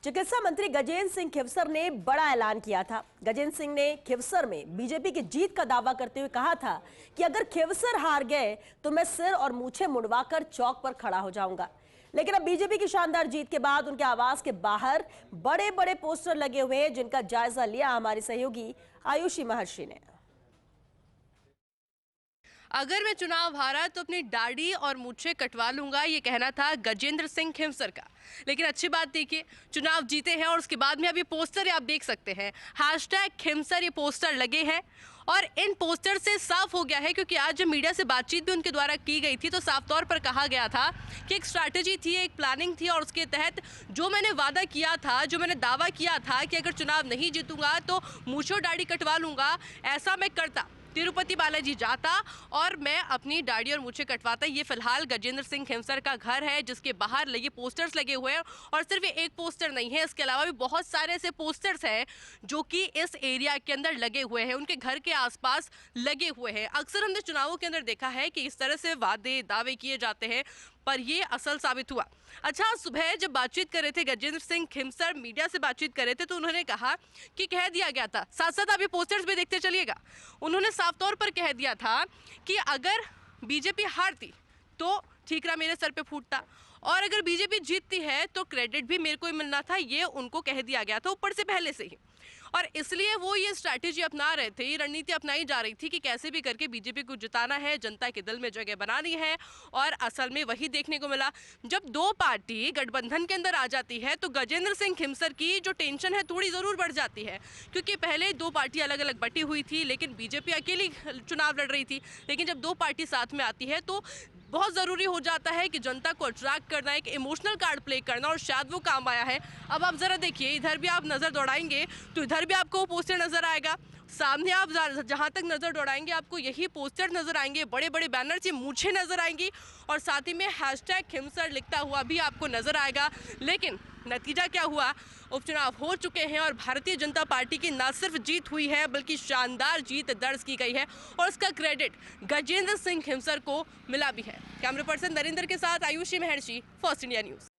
चिकित्सा मंत्री गजेंद्र सिंह खिवसर ने बड़ा ऐलान किया था। गजेंद्र सिंह ने खिवसर में बीजेपी की जीत का दावा करते हुए कहा था कि अगर खिवसर हार गए तो मैं सिर और मूछें मुंडवाकर चौक पर खड़ा हो जाऊंगा। लेकिन अब बीजेपी की शानदार जीत के बाद उनके आवास के बाहर बड़े बड़े पोस्टर लगे हुए हैं, जिनका जायजा लिया हमारी सहयोगी आयुषी महर्षि ने। अगर मैं चुनाव हारा तो अपनी दाढ़ी और मूछें कटवा लूंगा, ये कहना था गजेंद्र सिंह खिवसर का। लेकिन अच्छी बात देखिए, चुनाव जीते हैं और उसके बाद में अब ये पोस्टर आप देख सकते हैं, #खिमसर ये पोस्टर लगे हैं। और इन पोस्टर से साफ हो गया है, क्योंकि आज जब मीडिया से बातचीत भी उनके द्वारा की गई थी तो साफ तौर पर कहा गया था कि एक स्ट्रैटेजी थी, एक प्लानिंग थी, और उसके तहत जो मैंने वादा किया था, जो मैंने दावा किया था कि अगर चुनाव नहीं जीतूंगा तो मूछों दाढ़ी कटवा लूंगा, ऐसा मैं करता, तिरुपति बालाजी जाता और मैं अपनी दाढ़ी और मूछें कटवाता। ये फिलहाल गजेंद्र सिंह खिमसर का घर है, जिसके बाहर ये पोस्टर्स लगे हुए हैं। और सिर्फ ये एक पोस्टर नहीं है, इसके अलावा भी बहुत सारे ऐसे पोस्टर्स हैं जो कि इस एरिया के अंदर लगे हुए हैं, उनके घर के आसपास लगे हुए हैं। अक्सर हमने चुनावों के अंदर देखा है कि इस तरह से वादे दावे किए जाते हैं, पर ये असल साबित हुआ। अच्छा, सुबह जब बातचीत कर रहे थे गजेंद्र सिंह खिमसर, मीडिया से बातचीत कर रहे थे, तो उन्होंने कहा कि कह दिया गया था, साथ साथ आप ये पोस्टर्स भी देखते चलिएगा, उन्होंने साफ तौर पर कह दिया था कि अगर बीजेपी हारती तो ठीकरा मेरे सर पे फूटता, और अगर बीजेपी जीतती है तो क्रेडिट भी मेरे को ही मिलना था। ये उनको कह दिया गया था ऊपर से पहले से ही, और इसलिए वो ये स्ट्रैटेजी अपना रहे थे, ये रणनीति अपनाई जा रही थी कि कैसे भी करके बीजेपी को जिताना है, जनता के दिल में जगह बनानी है। और असल में वही देखने को मिला। जब दो पार्टी गठबंधन के अंदर आ जाती है तो गजेंद्र सिंह खिमसर की जो टेंशन है थोड़ी ज़रूर बढ़ जाती है, क्योंकि पहले दो पार्टी अलग अलग बटी हुई थी, लेकिन बीजेपी अकेली चुनाव लड़ रही थी। लेकिन जब दो पार्टी साथ में आती है तो बहुत ज़रूरी हो जाता है कि जनता को अट्रैक्ट करना, एक इमोशनल कार्ड प्ले करना, और शायद वो काम आया है। अब आप ज़रा देखिए, इधर भी आप नज़र दौड़ाएंगे तो इधर भी आपको वो पोस्टर नज़र आएगा, सामने आप जहाँ तक नज़र दौड़ाएंगे आपको यही पोस्टर नज़र आएंगे, बड़े बड़े बैनर से मूछें नज़र आएंगी, और साथ ही में #खिमसर लिखता हुआ भी आपको नज़र आएगा। लेकिन नतीजा क्या हुआ, उपचुनाव हो चुके हैं और भारतीय जनता पार्टी की न सिर्फ जीत हुई है बल्कि शानदार जीत दर्ज की गई है, और उसका क्रेडिट गजेंद्र सिंह खिमसर को मिला भी है। कैमरा पर्सन नरेंद्र के साथ आयुषी महर्षि, फर्स्ट इंडिया न्यूज़।